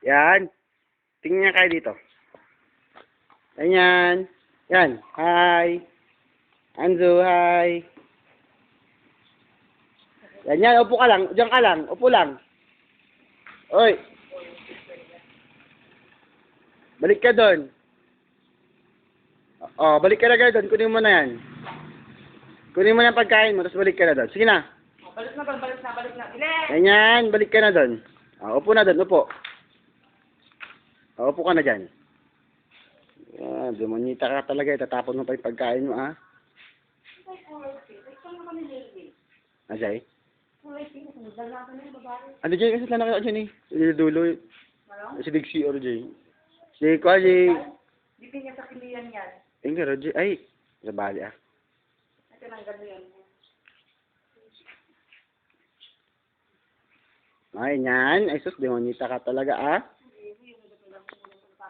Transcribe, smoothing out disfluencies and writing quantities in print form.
Yan. Tingnan kayo dito. Ganyan. Yan. Hi. Anzu, hi. Ganyan, upo ka lang. Diyan ka lang. Upo lang. Oy. Balik ka doon. Oh, balik ka na doon. Kunin mo na yan. Kunin mo na yung pagkain mo, tapos balik ka na doon. Sige na. Balik na doon, balik na. Bilis! Ganyan, balik ka na doon. Upo na doon, upo. Upo ka na dyan. Demonita ka talaga. Itatapon mo pa yung pagkain mo, ah. Ajay? Ano dyan? Kasi lang nakita dyan, eh. Sa dulo, eh. Si Big C or Jay. Si Kwali. Di pinya sa kiliyan yan. Hindi, Roger. Ay, sabali, ah. Ito lang gano'n. Ay, yan. Ay, sus, demonita ka talaga, ah.